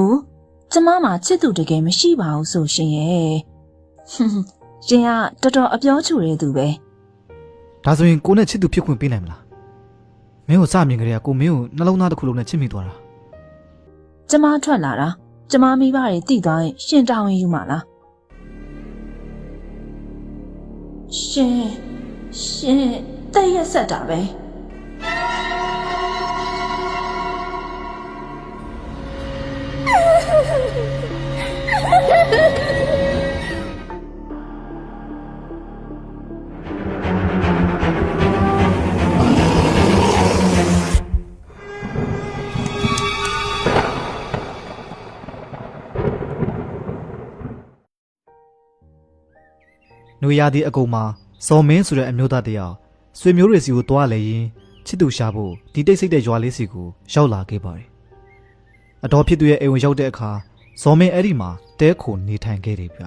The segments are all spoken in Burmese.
哦，这妈妈这都这个没洗吧？说是耶，哼哼，这样这阿表出来都呗。ဒါဆိုရင်ကိုနဲ့ချစ်သူဖြစ်ခွင့်ပေးနိုင်မလားမင်းကိုစမြင်ကြတဲ့ကိုမင်းကိုနှလုံးသားတစ်ခုလုံးနဲ့ချစ်မိသွားတာ这妈ထွက်လာတာ这妈မိဘတွေတည်သွားရင်ရှင်တာဝန်ယူမှာလားရှင်တက်ရက်ဆက်တာပဲနွေရာသီအကုန်မှာဇော်မင်းဆိုတဲ့အမျိုးသားတယောက်ဆွေမျိုးတွေစီကိုတွားလဲရင်ချစ်သူရှာဖို့ဒီတိတ်ဆိတ်တဲ့ရွာလေးစီကိုရောက်လာခဲ့ပါတယ်အတော်ဖြစ်သူရဲ့အိမ်ဝင်ရောက်တဲ့အခါဇော်မင်းအဲ့ဒီမှာတဲခိုနေထိုင်ခဲ့တယ်ဗျ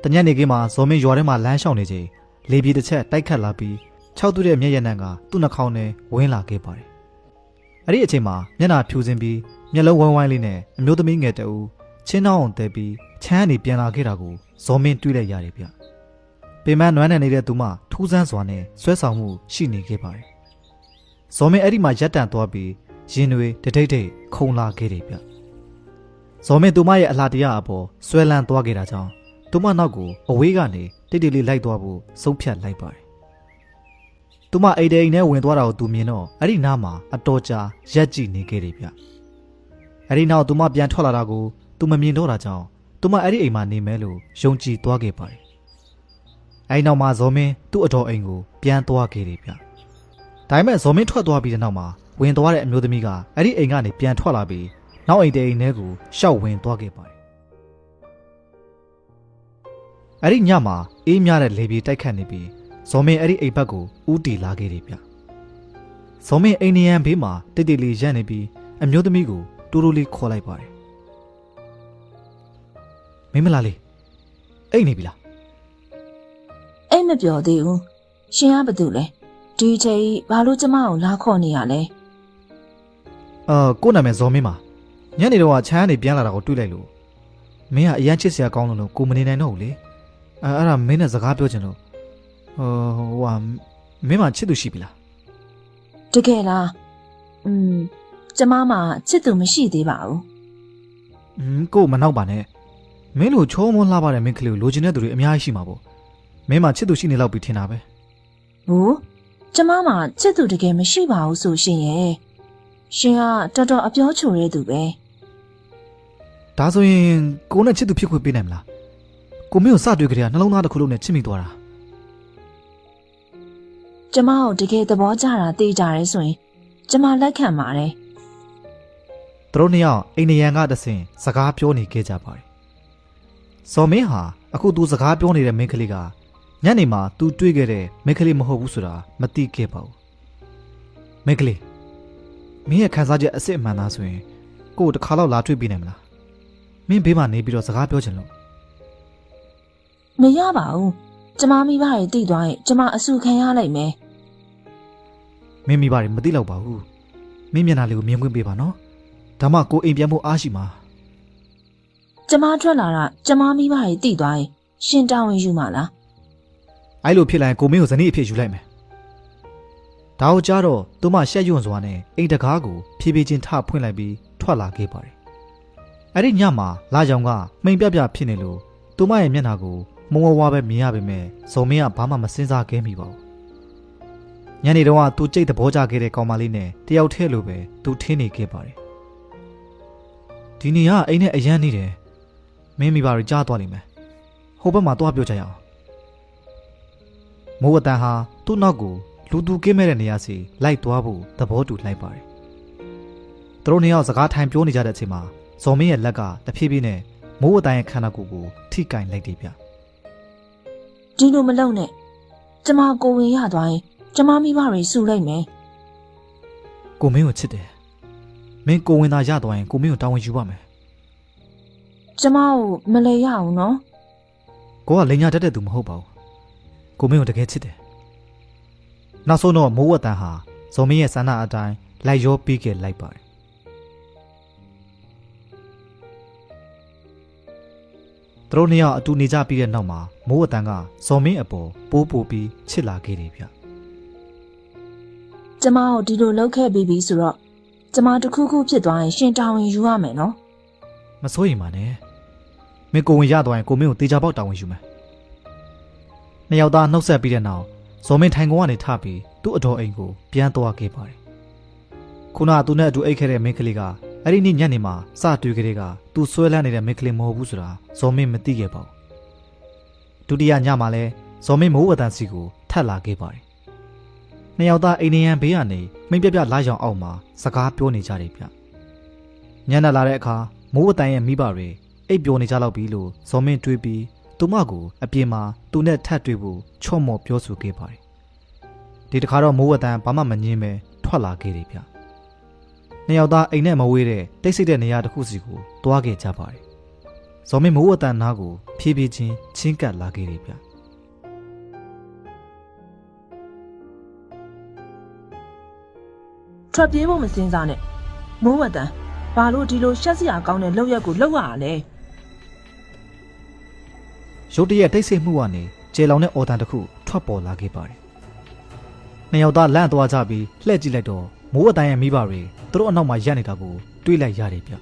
တညနေခင်းမှာဇော်မင်းရွာထဲမှာလမ်းလျှောက်နေချိန်လေပြေတစ်ချက်တိုက်ခတ်လာပြီးခြောက်သွတဲ့မျက်ရည်နှံကသူ့နှာခေါင်းထဲဝင်လာခဲ့ပါတယ်အဲ့ဒီအချိန်မှာမျက်နှာဖြူစင်ပြီးမျက်လုံးဝိုင်းဝိုင်းလေးနဲ့အမျိုးသမီးငယ်တအူးချင်းနှောင်းအောင်တဲပြီးချမ်းကနေပြန်လာခဲ့တာကိုဇော်မင်းတွေးလိုက်ရတယ်ဗျပင်မနွမ်းနယ်နေတဲ့သူမထူးဆန်းစွာနဲ့ဆွဲဆောင်မှုရှိနေခဲ့ပါတယ်ဇော်မင်းအဲ့ဒီမှာရက်တန်သွားပြီးရင်တွေတထိတ်ထိတ်ခုန်လာခဲ့တယ်ဗျဇော်မင်းသူမရဲ့အလှတရားအပေါ်ဆွဲလန်းသွားခဲ့တာကြောင့်သူမနောက်ကိုအဝေးကနေတိတ်တိတ်လေးလိုက်သွားဖို့ဆုံးဖြတ်လိုက်ပါတယ်သူမအိမ်ထဲဝင်သွားတာကိုသူမြင်တော့အဲ့ဒီနားမှာအတော်ကြာရက်ကြည့်နေခဲ့တယ်ဗျအဲ့ဒီနောက်သူမပြန်ထွက်လာတာကိုသူမမြင်တော့တာကြောင့်သူမအဲ့ဒီအိမ်မှာနေမယ်လို့ယုံကြည်သွားခဲ့ပါတယ်အဲ့နောက်မှာဇော်မင်းသူ့အတော်အိမ်ကိုပြန်သွားခဲ့တယ်ဗျဒါပေမဲ့ဇော်မင်းထွက်သွားပြီးတဲ့နောက်မှာဝင်သွားတဲ့အမျိုးသမီးကအဲ့ဒီအိမ်ကနေပြန်ထွက်လာပြီးနောက်အိမ်တဲ့အိမ်ထဲကိုရှောက်ဝင်သွားခဲ့ပါတယ်အဲ့ဒီညမှာအေးမြတဲ့လေပြေတိုက်ခတ်နေပြီးဇော်မင်းအဲ့ဒီအိမ်ဘက်ကိုဦးတည်လာခဲ့တယ်ဗျဇော်မင်းအိမ်နေရန်ဘေးမှာတိတ်တိတ်လေးရပ်နေပြီးအမျိုးသမီးကိုတိုးတိုးလေးခေါ်လိုက်ပါတယ်မင်းမလားလေးအိတ်နေပြီလားအိမ်မပြောသေးဘူးရှင်ကဘာတူလဲဒီချိန်ဘာလို့ကျမကိုလာခေါ်နေရလဲကိုနာမည်ဇော်မင်းပါညနေတော့ချမ်းကနေပြန်လာတာကိုတွေ့လိုက်လို့မင်းကအရန်ချစ်စရာကောင်းလို့ကိုမနေနိုင်တော့ဘူးလေအဲ့ဒါမင်းနဲ့စကားပြောချင်လို့မင်းမချစ်သူရှိပြီလားတကယ်လားကျမမှချစ်သူမရှိသေးပါဘူးကိုမနောက်ပါနဲ့မင်းလိုချောမောလှပတဲ့မင်းကလေးကိုလိုချင်တဲ့သူတွေအများကြီးရှိမှာပေါ့မင်းမချစ်သူရှိနေလောက်ပြီထင်တာပဲဟိုကျမမှချစ်သူတကယ်မရှိပါဘူးဆိုရှင်ရဲ့ရှင်ကတော်တော်အပြောချိုတဲ့သူပဲဒါဆိုရင်ကိုနဲ့ချစ်သူဖြစ်ခွင့်ပေးနိုင်မလားကိုမင်းကိုစတွေ့ကြတဲ့နှလုံးသားတစ်ခုလုံးနဲ့ချစ်မိသွားတာကျမကိုတကယ်သဘောကျတာသိကြရဲဆိုရင်ကျမလက်ခံပါတယ်သူတို့နှစ်ယောက်အိမ်နရံကတဆင့်စကားပြောနေခဲ့ကြပါတယ်ဇော်မင်းဟာအခုသူစကားပြောနေတဲ့မိန်းကလေးကညနေမှာသူတွေ့ခဲ့တဲ့မိန်းကလေးမဟုတ်ဘူးဆိုတာမသိခဲ့ပါဘူးမိန်းကလေးမင်းရဲ့ခံစားချက်အစစ်အမှန်သားဆိုရင်ကို့တခါတော့လာတွေ့ပြနိုင်မလားမင်းဘေးမှာနေပြီးတော့စကားပြောချင်လို့မရပါဘူးကျမမိဘတွေတည်သွားရင်ကျမအဆူခံရလိုက်မယ်မင်းမိဘတွေမသိတော့ပါဘူးမင်းမျက်နှာလေးကိုမြင်ခွင့်ပေးပါနော်ဒါမှကိုအိမ်ပြန်ဖို့အားရှိမှာကျမထွက်လာတာကျမမိဘတွေတည်သွားရင်ရှင်တာဝန်ယူမှာလားအဲ့လိုဖြစ်လိုက်ကိုမင်းကိုဇနီးအဖြစ်ယူလိုက်မယ်ဒါကိုကြားတော့သူမရှက်ရွံ့စွာနဲ့အိမ်တကားကိုဖြည်းဖြည်းချင်းထဖွင့်လိုက်ပြီးထွက်လာခဲ့ပါတယ်အဲ့ဒီညမှာလာကြောင်ကမှိန်ပြပြဖြစ်နေလို့သူမရဲ့မျက်နှာကိုမုံဝဝပဲမြင်ရပေမဲ့ဇော်မင်းကဘာမှမစင်စားခဲ့မိပါဘူးညနေတော့သူကြိတ်သဘောကျခဲ့တဲ့ကောင်မလေးနဲ့တယောက်တည်းလိုပဲသူထင်းနေခဲ့ပါတယ်ဒီနေ့ကအိမ်နဲ့အရန်နေတယ်မင်းမိဘတွေကြားသွားလိမ့်မယ်ဟိုဘက်မှာသွားပြောကြရအောင်မိုးဝတန်ဟာသူ့နောက်ကိုလူသူကင်းမဲ့တဲ့နေရာစီလိုက်သွားဖို့သဘောတူလိုက်ပါတယ်သူတို့နှစ်ယောက်စကားထိုင်ပြောနေကြတဲ့အချိန်မှာဇော်မင်းရဲ့လက်ကတဖြည်းဖြည်းနဲ့မိုးဝတန်ရဲ့ခန္ဓာကိုယ်ကိုထိကင်လိုက်တယ်ဗျဒီလိုမလုပ်နဲ့ကျမကိုဝင်ရသွားရင်ကျမမိဘတွေစူလိုက်မယ်ကိုမင်းကိုချစ်တယ်မင်းကိုဝင်သာရသွားရင်ကိုမင်းကိုတာဝန်ယူပါမယ်ကျမကိုမလဲရအောင်နော်ကိုကလိန်ညာတတ်တဲ့သူမဟုတ်ပါဘူးကိုမင်းကိုတကယ်ချစ်တယ်နောက်ဆုံးတော့မိုးဝတန်ဟာဇော်မင်းရဲ့ဆန္ဒအတိုင်းလိုက်ရောပြီးခဲ့လိုက်ပါတယ် တို့နှစ်ယောက်အတူနေကြပြီးတဲ့နောက်မှာမိုးအတန်ကဇော်မင်းအပေါ်ပိုးပိုးပြီးချစ်လာခဲ့တယ်ဗျကျမကိုဒီလိုလုပ်ခဲ့ပြီးပြီဆိုတော့ကျမတခုခုဖြစ်သွားရင်ရှင်တာဝန်ယူရမယ်နော်မစိုးရင်ပါနဲ့မင်းကိုဝင်ရသွားရင်ကိုမင်းကိုတေချာပေါက်တာဝန်ယူမယ်နှစ်ယောက်သားနှုတ်ဆက်ပြီးတဲ့နောက်ဇော်မင်းထိုင်ကုန်ကနေထပြီးသူ့အတော်အိမ်ကိုပြန်သွားခဲ့ပါတယ်ခုနကသူနဲ့အတူအိတ်ခဲ့တဲ့မိန်းကလေးကအဲ့ဒီနေ့ညနေမှာစတွေ့ကလေးကသူဆွဲလန်းနေတဲ့မိန်းကလေးမဟုတ်ဘူးဆိုတာဇော်မင်းမသိခဲ့ပါဘူးဒုတိယညမှာလဲဇော်မင်းမိုးအတန်စီကိုထပ်လာခဲ့ပါတယ်နှစ်ယောက်သားအိမ်နေရန်ဘေးကနေမိမ့်ပြပြလာရောင်အောက်မှာစကားပြောနေကြတယ်ဗျညနေလာတဲ့အခါမိုးအတန်ရဲ့မိဘတွေအိပ်ပျော်နေကြတော့ပြီလို့ဇော်မင်းတွေးပြီးသူမကိုအပြင်မှာသူနဲ့ထပ်တွေ့ဖို့ချော့မော့ပြောဆိုခဲ့ပါတယ်ဒီတခါတော့မိုးအတန်ဘာမှမငြင်းပဲထွက်လာခဲ့တယ်ဗျနှစ်ယောက်သားအိမ်နဲ့မဝေးတဲ့တိတ်ဆိတ်တဲ့နေရာတစ်ခုစီကိုတွားခဲ့ကြပါတယ်ဇော်မင်းမိုးအတန်နားကိုဖြည်းဖြည်းချင်းချင်းကပ်လာခဲ့တယ်ဗျထွက်ပြေးဖို့မစင်စားနဲ့မိုးဝတန်ဘာလို့ဒီလိုရှက်စရာကောင်းတဲ့လောက်ရက်ကိုလောက်ရတာလဲရုတ်တရက်တိတ်ဆိတ်မှုကနေကျေလောင်တဲ့အော်တန်တစ်ခုထွက်ပေါ်လာခဲ့ပါတယ်နှစ်ယောက်သားလန့်သွားကြပြီးလှည့်ကြည့်လိုက်တော့မိုးအတန်ရဲ့မိဘတွေသူတို့အနောက်မှာရပ်နေတာကိုတွေးလိုက်ရတယ်ဗျ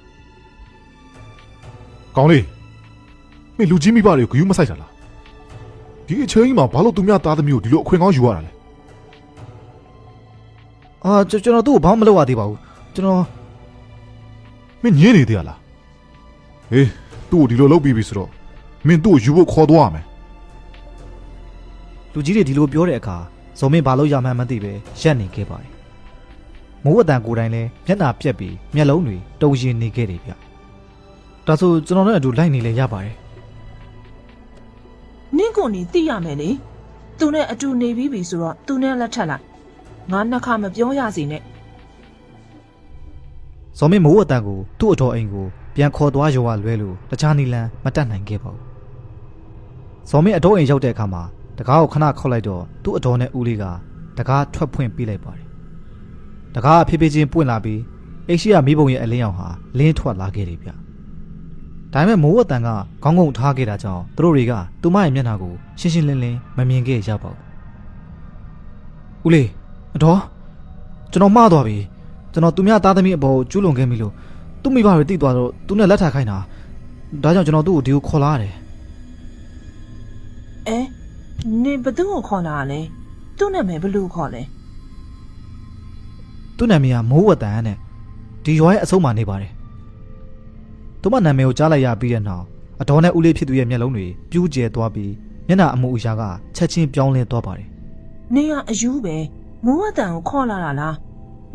ကောင်းလေးမင်းလူကြီးမိဘတွေကိုဂယုမဆိုင်တာလားဒီအချိန်ကြီးမှာဘာလို့သူများသားသမီးကိုဒီလိုအခွင့်ကောင်းယူရတာလဲကျွန်တော်သူ့ကိုဘာမှမလုပ်ရသေးပါဘူးကျွန်တော်မင်းညင်းနေသေးရလားဟေးသူ့ကိုဒီလိုလုပ်ပြီးပြီဆိုတော့မင်းသူ့ကိုယူဖို့ခေါ်သွားရမယ်လူကြီးတွေဒီလိုပြောတဲ့အခါဇော်မင်းဘာလို့ရမှန်းမသိပဲရက်နေခဲ့ပါတယ်မိုးအတန်ကိုယ်တိုင်လည်းမျက်နှာပြက်ပြီးမျက်လုံးတွေတုံရင်နေခဲ့တယ်ဗျဒါဆိုကျွန်တော်နဲ့အတူလိုက်နေလေရပါတယ်နင့်ကိုနေသိရမယ်လေသူနဲ့အတူနေပြီးပြီဆိုတော့သူနဲ့လက်ထပ်လိုက်ငါနှစ်ခါမပြောရစီနဲ့ဇော်မင်းမိုးအတန်ကိုသူ့အတော်အိမ်ကိုပြန်ခေါ်သွားရောလွဲလို့တခြားနီလန်မတတ်နိုင်ခဲ့ပါဘူးဇော်မင်းအတော်အိမ်ရောက်တဲ့အခါမှာတကားကိုခဏခောက်လိုက်တော့သူ့အတော်နဲ့ဦးလေးကတကားထွက်ဖွင့်ပေးလိုက်ပါတယ်တကားဖြည်းဖြည်းချင်းပွင့်လာပြီးအိရှိရမိဘုံရဲ့အလင်းရောင်ဟာလင်းထွက်လာခဲ့တယ်ဗျဒါပေမဲ့မိုးအတန်ကခေါင်းငုံထားခဲ့တာကြောင့်သူတို့တွေကသူမရဲ့မျက်နှာကိုရှင်းရှင်းလင်းလင်းမမြင်ခဲ့ရပါဘူးဦးလေးအတော်ကျွန်တော်မှားသွားပြီကျွန်တော်သူများသားသမီးအပေါ်ကျူးလွန်ခဲ့ပြီလို့သူ့မိဘတွေသိသွားတော့သူနဲ့လက်ထပ်ခိုင်းတာဒါကြောင့်ကျွန်တော်သူ့ကိုဒီကိုခေါ်လာရတယ်နင်ဘသူ့ကိုခေါ်လာလဲသူ့နာမည်ဘယ်လိုခေါ်လဲသူ့နာမည်ကမိုးဝတန်နဲ့ဒီရွာရဲ့အဆုံးမှာနေပါတယ်သူမနာမည်ကိုကြားလိုက်ရပြီးတဲ့နောက်အတော်နဲ့ဦးလေးဖြစ်သူရဲ့မျက်လုံးတွေပြူးကျဲသွားပြီးမျက်နှာအမူအရာကချက်ချင်းပြောင်းလဲသွားပါတယ်နင်ကအယူပဲမိုးဝတန်ကိုခေါ်လာတာလား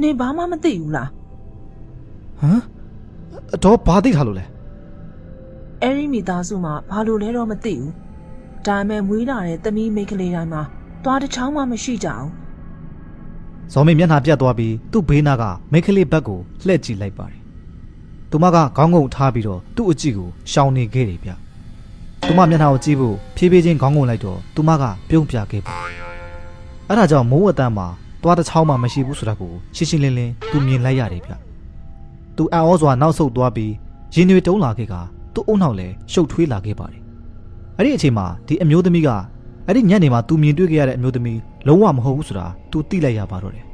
နင်ဘာမှမသိဘူးလားဟမ်အတော်ဘာသိထားလို့လဲအဲ့ဒီမိသားစုမှာဘာလို့လဲတော့မသိဘူးဒါပေမဲ့မွေးလာတဲ့သမီးမိန်းကလေးတိုင်းမှာသွားတစ်ချောင်းမှမရှိကြဘူးဇော်မင်းမျက်နှာပြတ်သွားပြီးသူ့ဘေးနားကမိန်းကလေးဘက်ကိုလှည့်ကြည့်လိုက်ပါတယ်သူမကခေါင်းငုံထားပြီးတော့သူ့အကြည့်ကိုရှောင်နေခဲ့တယ်ဗျသူမမျက်နှာကိုကြည့်ဖို့ဖြည်းဖြည်းချင်းခေါင်းငုံလိုက်တော့သူမကပြုံးပြခဲ့ပါအဲ့ဒါကြောင့်မိုးဝတန်မှာသွားတစ်ချောင်းမှမရှိဘူးဆိုတာကိုရှင်းရှင်းလင်းလင်းသူမြင်လိုက်ရတယ်ဗျသူအံ့ဩစွာနောက်ဆုတ်သွားပြီးရင်တွေတုံးလာခဲ့ကသူ့အုံနောက်လည်းရှုပ်ထွေးလာခဲ့ပါတယ်အဲ့ဒီအချိန်မှာဒီအမျိုးသမီးကအဲ့ဒီညနေမှာသူမြင်တွေ့ခဲ့ရတဲ့အမျိုးသမီးလုံးဝမဟုတ်ဘူးဆိုတာသူသိလိုက်ရပါတော့တယ်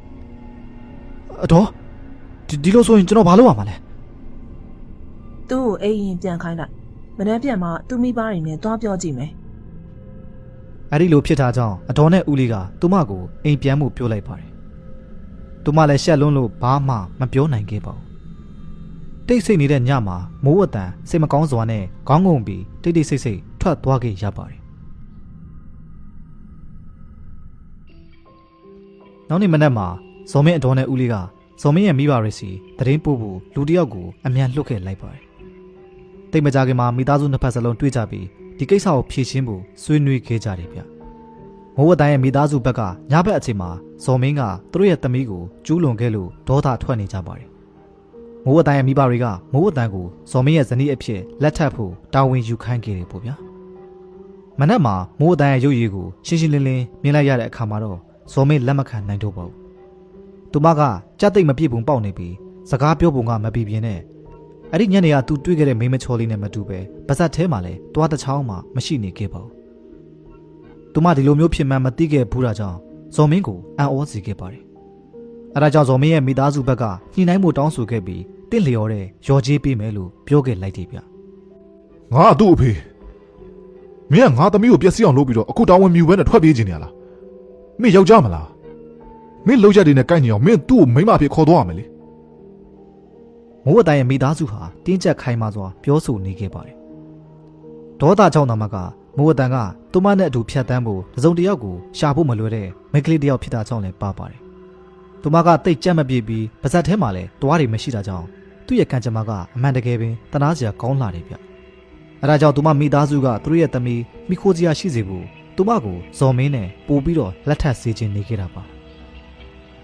အတော်ဒီလိုဆိုရင်ကျွန်တော်ဘာလုပ်ရမှာလဲသူ့ကိုအိမ်ရင်ပြန်ခိုင်းလိုက်မနေ့ပြန်မှသူ့မိဘတွေနဲ့တွားပြောကြည့်မယ်အဲ့ဒီလိုဖြစ်တာကြောင့်အတော်နဲ့ဦးလေးကသူမကိုအိမ်ပြန်မှုပြောလိုက်ပါတယ်သူမလည်းရှက်လွန်းလို့ဘာမှမပြောနိုင်ခဲ့ပါဘူးတိတ်ဆိတ်နေတဲ့ညမှာမိုးအတန်စိတ်မကောင်းစွာနဲ့ခေါင်းငုံပြီးတိတ်တိတ်ဆိတ်ဆိတ်ထွက်သွားခဲ့ရပါတယ်နောက်နေ့မနက်မှာဇော်မင်းအတော်နဲ့ဦးလေးကဇော်မင်းရဲ့မိဘတွေစီတရင်ပို့ဖို့လူတယောက်ကိုအမြန်လှုပ်ခဲ့လိုက်ပါတယ်တိတ်မကြခင်မှာမိသားစုနှစ်ဖက်စလုံးတွေ့ကြပြီးဒီကိစ္စကိုဖြေရှင်းဖို့ဆွေးနွေးခဲ့ကြတယ်ဗျမိုးအတန်ရဲ့မိသားစုဘက်ကညဘက်အချိန်မှာဇော်မင်းကသူတို့ရဲ့သမီးကိုကျူးလွန်ခဲ့လို့ဒေါသထွက်နေကြပါတယ်မိုးအတန်ရဲ့မိဘတွေကမိုးအတန်ကိုဇော်မင်းရဲ့ဇနီးအဖြစ်လက်ထပ်ဖို့တာဝန်ယူခိုင်းခဲ့တယ်ပေါ့ဗျာမနက်မှာမိုးအတန်ရဲ့ရုပ်ရည်ကိုရှင်းရှင်းလင်းလင်းမြင်လိုက်ရတဲ့အခါမှာတော့ဇော်မင်းလက်မခံနိုင်တော့ပါဘူးသူမကကြက်သိပ်မပြည့်ပုံပေါက်နေပြီးစကားပြောပုံကမပြည့်ပြင်းနဲ့ အဲ့ဒီညနေကသူတွေ့ခဲ့တဲ့မိမချောလေးနဲ့မတူပဲပါဇက်ထဲမှာလည်းတွားတစ်ချောင်းမှမရှိနေခဲ့ပါဘူးသူမဒီလိုမျိုးဖြစ်မှန်းမသိခဲ့ဘူးတာကြောင့်ဇော်မင်းကိုအံ့ဩစေခဲ့ပါတယ်အဲ့ဒါကြောင့်ဇော်မင်းရဲ့မိသားစုဘက်ကညှိနှိုင်းမှုတောင်းဆိုခဲ့ပြီးတင့်လျော်တဲ့ရော်ကြီးပေးမယ်လို့ပြောခဲ့လိုက်တယ်ဗျငါသူ့အဖေမင်းကငါသမီးကိုပျက်စီးအောင်လုပ်ပြီးတော့အခုတောင်းဝင်မြူပဲနဲ့ထွက်ပြေးခြင်းနေရလားမင်းယောက်ျားမလားမင်းလောက်ချက်တွေနဲ့ကိုက်နေအောင်မင်းသူ့ကိုမိန်းမအဖြစ်ခေါ်သွားရမယ်လေမိုးဝတိုင်ရဲ့မိသားစုဟာတင်းကျပ်ခိုင်မာစွာပြောဆိုနေခဲ့ပါတယ်ဒေါသကြောင့်သာမကမိုးဝတန်ကသူမနဲ့အတူဖြတ်တန်းဖို့တစုံတစ်ယောက်ကိုရှာဖို့မလွယ်တဲ့မိန်းကလေးတစ်ယောက်ဖြစ်တာကြောင့်လည်းပါပါတယ်သူမကတိတ်ကြက်မပြေပြီးပါဇက်ထဲမှာလည်းတွားတွေမရှိတာကြောင့်သူ့ရဲ့ကံကြမ္မာကအမှန်တကယ်ပင်တနာစရာကောင်းလာတယ်ဗျအဲဒါကြောင့်သူမမိသားစုကသူတို့ရဲ့သမီးမိခိုးစရာရှိစေဖို့သူမကိုဇော်မင်းနဲ့ပို့ပြီးတော့လက်ထပ်စေခြင်းနေခဲ့တာပါ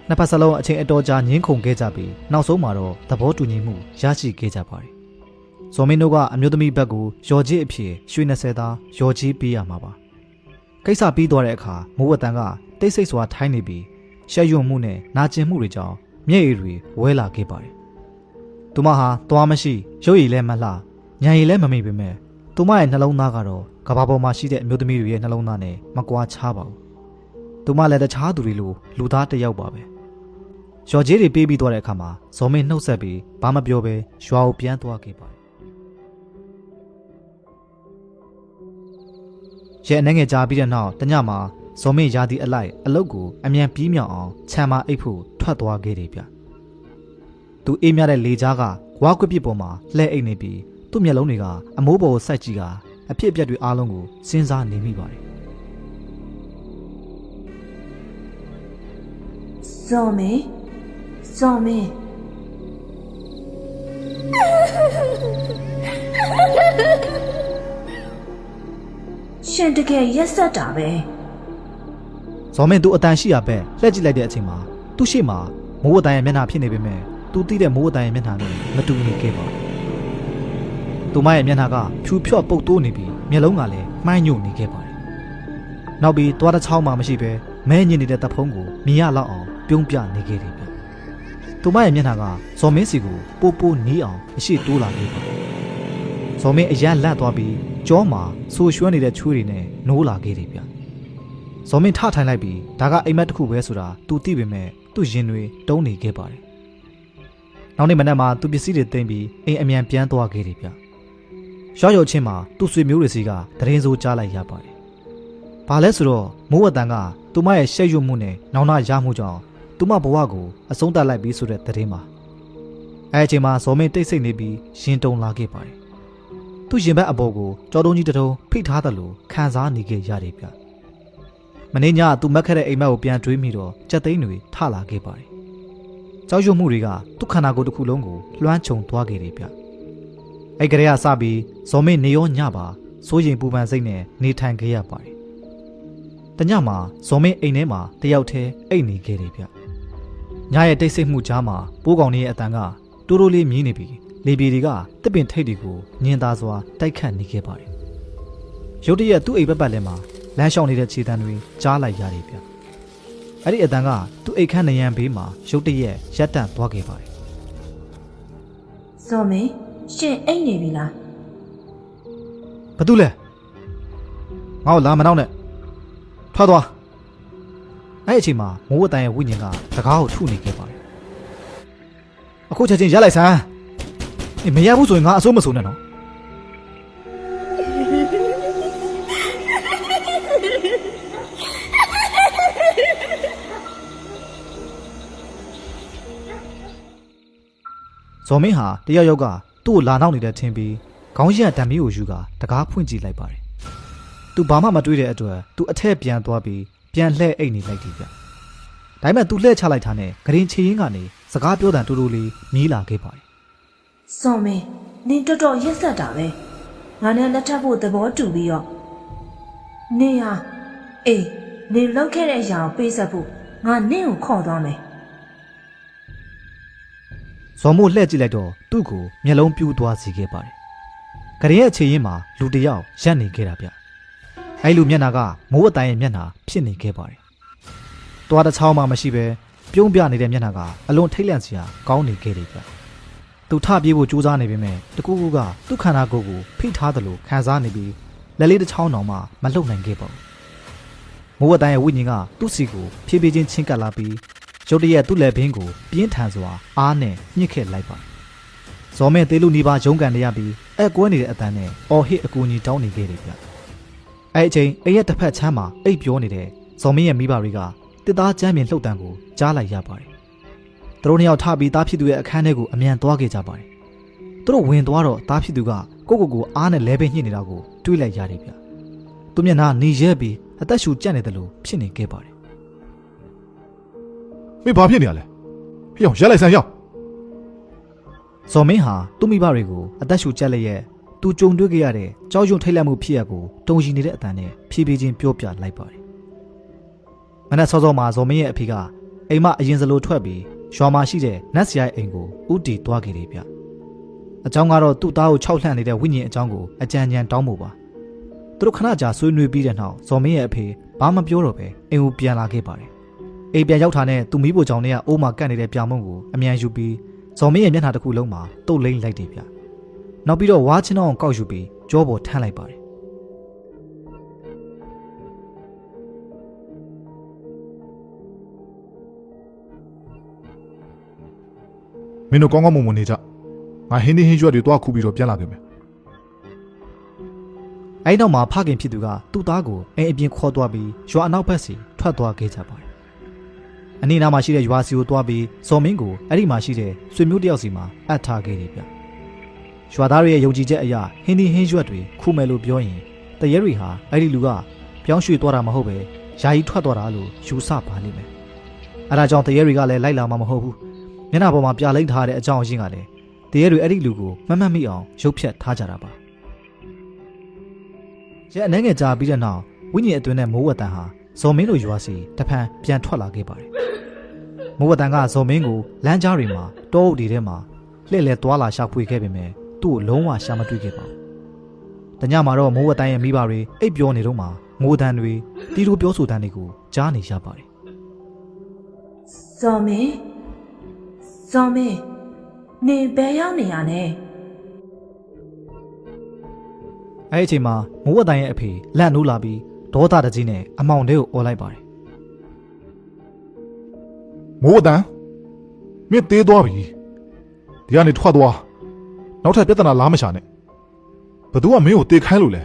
နှစ်ဖက်စလုံးအချိန်အတော်ကြာငင်းခုန်ခဲ့ကြပြီးနောက်ဆုံးမှာတော့သဘောတူညီမှုရရှိခဲ့ကြပါတယ်ဇော်မင်းတို့ကအမျိုးသမီးဘက်ကိုရော်ကြီးအဖြစ်ရွှေ20သားရော်ကြီးပေးရမှာပါကိစ္စပြီးသွားတဲ့အခါမိုးဝတန်ကတိတ်ဆိတ်စွာထိုင်းနေပြီးရှက်ရွံ့မှုနဲ့နာကျင်မှုတွေကြောင့်မျက်ရည်တွေဝဲလာခဲ့ပါတယ်သူမဟာသွားမရှိရုပ်ရည်လည်းမလှညံရည်လည်းမမိပေမဲ့သူမရဲ့နှလုံးသားကတော့ကဘာပေါ်မှာရှိတဲ့အမျိုးသမီးတွေရဲ့နှလုံးသားနဲ့မကွာခြားပါဘူးသူမလည်းတခြားသူတွေလိုလူသားတစ်ယောက်ပါပဲရော်ကြီးတွေပေးပြီးသွားတဲ့အခါမှာဇော်မင်းနှုတ်ဆက်ပြီးဘာမှပြောပဲရွာကိုပြန်သွားခဲ့ပါတယ်ရဲအနေငယ်ကြားပြီးတဲ့နောက်တညမှာဇော်မင်းရာသီအလိုက်အလုတ်ကိုအမြန်ပြီးမြောက်အောင်ခြံမအိပ်ဖို့ထွက်သွားခဲ့တယ်ဗျသူအေးမြတဲ့လေကြားကဝါကွက်ပစ်ပေါ်မှာလှဲအိတ်နေပြီးသူ့မျက်လုံးတွေကအမိုးပေါ်ကိုစိုက်ကြည့်ကအဖြစ်အပျက်တွေအားလုံးကိုစဉ်းစားနေမိပါတယ်ဇော်မင်းရှင်တကယ်ရက်ဆက်တာပဲဇော်မင်းသူအတန်ရှိရပဲလှည့်ကြည့်လိုက်တဲ့အချိန်မှာသူ့ရှေ့မှာမိုးအတန်ရဲ့မျက်နှာဖြစ်နေပေမဲ့သူသိတဲ့မိုးအတန်ရဲ့မျက်နှာနဲ့မတူနေခဲ့ပါဘူးသူမရဲ့မျက်နှာကဖြူဖြော့ပုတ်တိုးနေပြီးမျက်လုံးကလည်းမှိုင်းညို့နေခဲ့ပါတယ်နောက်ပြီးသွားတစ်ချောင်းမှမရှိပဲမဲညင်နေတဲ့တပ်ဖုံးကိုမြင်ရလောက်အောင်ပြုံးပြနေခဲ့တယ်ဗျသူမရဲ့မျက်နှာကဇော်မင်းစီကိုပိုးနီးအောင်အရှိတိုးလာခဲ့ပါတယ်ဇော်မင်းအရန်လန့်သွားပြီးကြောမှာဆူရွှဲနေတဲ့ချွေးတွေနဲ့နိုးလာခဲ့တယ်ဗျဇော်မင်းထထိုင်လိုက်ပြီးဒါကအိမ်မက်တစ်ခုပဲဆိုတာသူသိပေမဲ့သူ့ရင်တွေတုံးနေခဲ့ပါတယ်နောက်နေ့မနက်မှာသူပစ္စည်းတွေသိမ်းပြီးအိမ်အမြန်ပြန်သွားခဲ့တယ်ဗျရောက်ရောက်ချင်းမှာသူ့ဆွေမျိုးတွေစီကတရင်စိုးကြားလိုက်ရပါတယ်ဘာလဲဆိုတော့မိုးဝတန်ကသူမရဲ့ရှက်ရွံ့မှုနဲ့နောင်နာရမှုကြောင့်သူမဘဝကိုအဆုံးသတ်လိုက်ပြီးဆိုတဲ့သတင်းပါအဲအချိန်မှာဇော်မင်းတိတ်ဆိတ်နေပြီးရင်တုန်လာခဲ့ပါတယ်သူ့ရင်ဘတ်အပေါ်ကိုကြောတုံးကြီးတထုံးဖိထားတယ်လို့ခံစားနေခဲ့ရတယ်ဗျမင်းညကသူမက်ခက်တဲ့အိမ်မက်ကိုပြန်တွေးမိတော့ကြက်သိန်းတွေထလာခဲ့ပါတယ်ကြောက်ရွံ့မှုတွေကသူ့ခန္ဓာကိုယ်တစ်ခုလုံးကိုလွှမ်းခြုံသွားခဲ့တယ်ဗျအဲ့ကလေးကစပြီးဇော်မင်းနေရောညပါစိုးရင်ပူပန်စိတ်နဲ့နေထိုင်ခဲ့ရပါတယ်တညမှာဇော်မင်းအိမ်ထဲမှာတယောက်တည်းအိတ်နေခဲ့တယ်ဗျညရဲ့တိတ်ဆိတ်မှုကြားမှာပိုးကောင်လေးရဲ့အတန်ကတိုးတိုးလေးမြည်နေပြီးလေပြေတွေကတစ်ပင်ထိပ်တွေကိုညင်သားစွာတိုက်ခတ်နေခဲ့ပါတယ်ရုတ်တရက်သူ့အိမ်ပတ်လည်းမှာလမ်းလျှောက်နေတဲ့ခြေတံတွေကြားလိုက်ရတယ်ဗျအဲ့ဒီအတန်ကသူ့အိတ်ခမ်းနေရန်ဘေးမှာရုတ်တရက်ရပ်တန့်သွားခဲ့ပါတယ်ဇော်မင်းရှင်အိတ်နေပြီလားဘာတူလဲငါ့ကိုလာမနောက်နဲ့ထွက်သွားအဲ့အချိန်မှာမိုးဝတန်ရဲ့ဝိညာဉ်ကတကားကိုထုနေခဲ့ပါတယ်အခုချက်ချင်းရပ်လိုက်စမ်းမရဘူးဆိုရင်ငါအစိုးမစိုးနဲ့နော်ဇော်မင်းဟာတယောက်ယောက်ကသူ့ကိုလာနောက်နေတဲ့ထင်ပြီးခေါင်းရံတံမီးကိုယူကာတကားဖွင့်ကြည့်လိုက်ပါတယ်သူဘာမှမတွေးတဲ့အတွက်သူအထက်ပြန်သွားပြီးပြန်လှည့်အိတ်နေလိုက်တယ်ဗျဒါပေမဲ့သူလှည့်ချလိုက်တာနဲ့ဂရင်ချီရင်ကနေစကားပြောတဲ့တူတူလေးမြည်လာခဲ့ပါတယ်ဇော်မင်းနင်တော်တော်ရက်ဆက်တာပဲငါနဲ့လက်ထပ်ဖို့သဘောတူပြီးတော့နင်ဟာအေးနင်လောက်ခဲ့တဲ့အရာကိုပေးဆက်ဖို့ငါနင့်ကိုခေါ်သွားမယ်ဇော်မို့လှည့်ကြည့်လိုက်တော့သူ့ကိုမျက်လုံးပြူးသွားစေခဲ့ပါတယ်ဂရင်ရဲ့အခြေရင်းမှာလူတစ်ယောက်ရပ်နေခဲ့တာဗျအဲ့လူမျက်နှာကမိုးအတိုင်းရဲ့မျက်နှာဖြစ်နေခဲ့ပါတယ်တွားတစ်ချောင်းမှမရှိပဲပြုံးပြနေတဲ့မျက်နှာကအလွန်ထိတ်လန့်စရာကောင်းနေခဲ့တယ်ဗျ သူထပြေးဖို့ကြိုးစားနေပေမဲ့တကူကူကသူ့ခန္ဓာကိုယ်ကိုဖိထားတယ်လို့ခံစားနေပြီးလက်လေးတစ်ချောင်းတောင်မှမလှုပ်နိုင်ခဲ့ပါဘူးမိုးဝတ်တိုင်းရဲ့ဝိညာဉ်ကသူ့စီကိုဖြည်းဖြည်းချင်းချင်းကပ်လာပြီးရုတ်တရက်သူ့လက်ဘင်းကိုပြင်းထန်စွာအားနဲ့ညှစ်ခဲ့လိုက်ပါဇော်မဲသေးလူနီးပါးရုန်းကန်နေရပြီးအကွဲနေတဲ့အတန်းနဲ့အော်ဟစ်အကူအညီတောင်းနေခဲ့တယ်ဗျအဲ့အချိန်အိမ်ရဲ့တစ်ဖက်ချမ်းမှာအိပ်ပြောနေတဲ့ဇော်မင်းရဲ့မိဘတွေကတစ်သားချမ်းပြင်လှုပ်တံကိုကြားလိုက်ရပါတယ်သူတို့နှစ်ယောက်ထပြီးသားဖြစ်သူရဲ့အခန်းထဲကိုအမြန်သွားခဲ့ကြပါတယ်သူတို့ဝင်သွားတော့သားဖြစ်သူကကိုအားနဲ့လဲပဲညှစ်နေတာကိုတွေးလိုက်ရတယ်ဗျသူမျက်နှာနေရဲပြီးအသက်ရှူကြက်နေတယ်လို့ဖြစ်နေခဲ့ပါတယ် မင်းဘာဖြစ်နေရလဲဟေ့ရက်လိုက်ဆန်းရောက် ဇော်မင်းဟာသူ့မိဘတွေကိုအသက်ရှူကြက်လျက်သူကြုံတွေ့ခဲ့ရတဲ့ကြောက်ရွံ့ထိတ်လန့်မှုဖြစ်ရကိုတုံရှိနေတဲ့အတန်နဲ့ဖြည်းဖြည်းချင်းပြောပြလိုက်ပါတယ်မနက်စောစောမှာဇော်မင်းရဲ့အဖေကအိမ်မအရင်စလိုထွက်ပြီးရွာမှာရှိတဲ့နတ်ဆရာရဲ့အိမ်ကိုဥတီသွားခဲ့တယ်ဗျအကြောင်းကတော့သူ့သားကိုခြောက်လှန့်နေတဲ့ဝိညာဉ်အကြောင်းကိုအကြံဉာဏ်တောင်းဖို့ပါသူတို့ခဏကြာဆွေးနွေးပြီးတဲ့နောက်ဇော်မင်းရဲ့အဖေဘာမှပြောတော့ပဲအိမ်ကိုပြန်လာခဲ့ပါတယ်အိမ်ပြန်ရောက်တာနဲ့သူမိဖို့ကြောင့်နဲ့အိုးမှာကန့်နေတဲ့ပြောင်မုံကိုအမြန်ယူပြီးဇော်မင်းရဲ့မျက်နှာတစ်ခုလုံးမှာတုတ်လိမ့်လိုက်တယ်ဗျနောက်ပြီးတော့ဝါချင်းအောင်ကောက်ယူပြီးကြောပေါ်ထမ်းလိုက်ပါတယ်မင်းတို့ကောင်းကောင်းမွန်မွန်နေကြငါဟင်းဒီဟင်းရွက်တွေတွားခုပြီးတော့ပြန်လာခဲ့မယ် အဲ့နောက်မှာဖခင်ဖြစ်သူကသူ့သားကိုအိမ်အပြင်ခေါ်သွားပြီးရွာအနောက်ဘက်စီထွက်သွားခဲ့ကြပါတယ်အနီးနားမှာရှိတဲ့ရွာစီကိုသွားပြီးဇော်မင်းကိုအဲ့ဒီမှာရှိတဲ့ဆွေမျိုးတယောက်စီမှာအပ်ထားခဲ့တယ်ဗျရွာသားတွေရဲ့ယုံကြည်ချက်အရဟင်းဒီဟင်းရွက်တွေခုမယ်လို့ပြောရင်တရဲတွေဟာအဲ့ဒီလူကပြောင်းရွှေ့သွားတာမဟုတ်ပဲယာယီထွက်သွားတာလို့ယူဆပါလိမ့်မယ်အဲ့ဒါကြောင့်တရဲတွေကလည်းလိုက်လာမှာမဟုတ်ဘူးမျက်နှာပေါ်မှာပြလိမ့်ထားတဲ့အကြောင်းအရင်းကလည်းတရဲတွေအဲ့ဒီလူကိုမမှတ်မိအောင်ရုပ်ဖြတ်ထားကြတာပါရဲ့အနေငယ်ကြာပြီးတဲ့နောက်ဝိညာဉ်အတွင်းနဲ့မိုးဝတ်တန်ဟာဇော်မင်းတို့ရွာစီတဖန်ပြန်ထွက်လာခဲ့ပါတယ်မိုးဝတ်တန်ကဇော်မင်းကိုလမ်းကြားတွေမှာတောအုပ်တွေထဲမှာလှည့်လည်သွားလာရှာဖွေခဲ့ပေမဲ့သူ့ကိုလုံးဝရှာမတွေ့ခဲ့ပါဘူးတညမှာတော့မိုးဝတ်တန်ရဲ့မိဘတွေအိပ်ပျော်နေတော့မှငိုတန်တွေတီးတိုးပြောဆိုတန်တွေကိုကြားနေရပါတယ်ဇော်မင်းနေဘယ်ရောက်နေရလဲအဲ့ဒီအချိန်မှာမိုးဝတ်တန်ရဲ့အဖေလန့်နိုးလာပြီးဒေါသတကြီးနဲ့အမောင်တွေကိုអော်လိုက်ပါတယ်မိုးအတန်မင်းသေးသွားပြီဒီကနေထွက်သွားနောက်ထပ်ပြဿနာလားမရှာနဲ့ဘသူကမင်းကိုတေခိုင်းလို့လဲ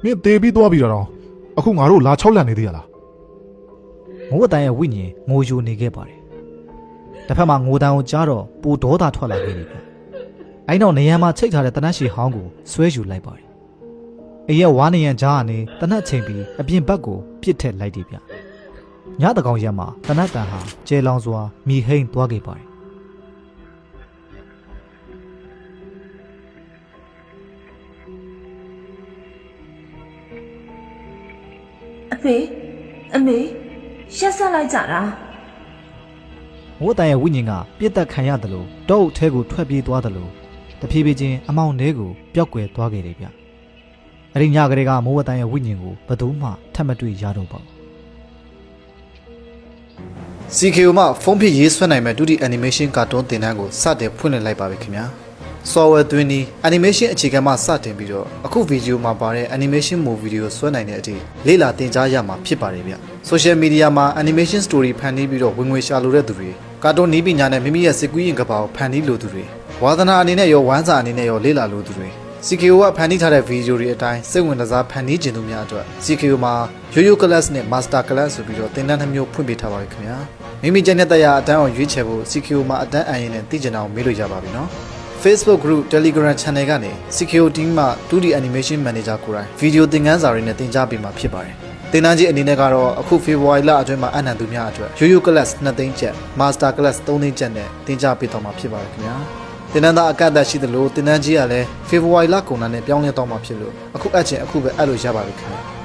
မင်းသေးပြီးသွားပြီတော့အခုငါတို့လာချောက်လန့်နေသေးရလားမိုးဝတ်တန်ရဲ့ဝိညာဉ်ငိုယိုနေခဲ့ပါတယ်တစ်ဖက်မှာငိုတန်ကိုကြားတော့ပူဒေါသထွက်လာခဲ့တယ်ဗျအဲ့တော့နေရန်မှာချိတ်ထားတဲ့တနတ်ရှည်ဟောင်းကိုဆွဲယူလိုက်ပါတယ်အေးရဲ့ဝါနေရန်ကြားကနေတနတ်ချိန်ပြီးအပြင်ဘက်ကိုပြစ်ထက်လိုက်တယ်ဗျညတကောင်ရက်မှာတနတ်တန်ဟာကျဲလောင်စွာမိဟိန်သွားခဲ့ပါတယ်အမေရက်ဆက်လိုက်ကြတာမိုးတန်ရဲ့ဝိညာဉ်ကပြစ်တက်ခံရတယ်လို့တောအုပ်ထဲကိုထွက်ပြေးသွားတယ်လို့တဖြည်းဖြည်းချင်းအမောင်ထဲကိုပျောက်ကွယ်သွားခဲ့တယ်ဗျအဲ့ဒီညကလေးကမိုးဝတ်တန်ရဲ့ဝိညာဉ်ကိုဘယ်သူမှထပ်မတွေ့ရတော့ပါဘူး CKO မှာဖုန်းဖြစ်ရေးဆွဲနိုင်မဲ့ဒုတိယ animation ကာတွန်းတင်တန်းကိုစတင်ဖွင့်လှစ်လိုက်ပါပြီခင်ဗျာ software သွင်းပြီး animation အခြေခံမှစတင်ပြီးတော့အခုဗီဒီယိုမှာပါတဲ့ animation movie တွေကိုဆွဲနိုင်တဲ့အထိလေ့လာသင်ကြားရမှာဖြစ်ပါတယ်ဗျ social media မှာ animation story ဖန်တီးပြီးတော့ဝင်ငွေရှာလိုတဲ့သူတွေကာတွန်းနည်းပညာနဲ့မိမိရဲ့စိတ်ကူးရင်ကဘာကိုဖန်တီးလိုသူတွေဝါသနာအနေနဲ့ရောဝမ်းစာအနေနဲ့ရောလေ့လာလိုသူတွေ CKO ကဖန်တီးထားတဲ့ဗီဒီယိုတွေအတိုင်းစိတ်ဝင်စားဖန်တီးခြင်းသူများအတွက် CKO မှာ Yo-Yo Class နဲ့ Master Class ဆိုပြီးတော့သင်တန်းနှမျိုးဖွင့်ပေးထားပါပြီခင်ဗျာမိမိကျန်တဲ့တရားအတန်းအောင်ရွေးချယ်ဖို့ CKO မှာအတန်းအရင်နဲ့သိကျင်အောင်မေးလို့ရပါပြီနော် Facebook group Telegram channel ကနေ CKO team မှာ 2D animation manager ကိုယ်တိုင်ဗီဒီယိုသင်ခန်းစာတွေနဲ့သင်ကြားပေးမှာဖြစ်ပါတယ်သင်တန်းကြီးအနေနဲ့ကတော့အခု February လအတွင်းမှာအနံ့သူများအတွက် Yo-Yo Class 2သိန်းကျပ် Master Class 3သိန်းကျပ်နဲ့သင်ကြားပေးတော့မှာဖြစ်ပါတယ်ခင်ဗျာသင်တန်းသားအကန့်အသတ်ရှိသလိုသင်တန်းကြီးကလည်း February လကုန်တာနဲ့ပြောင်းလဲတော့မှာဖြစ်လို့အခုအချင်းအခုပဲအဲ့လိုရပါပြီခင်ဗျာ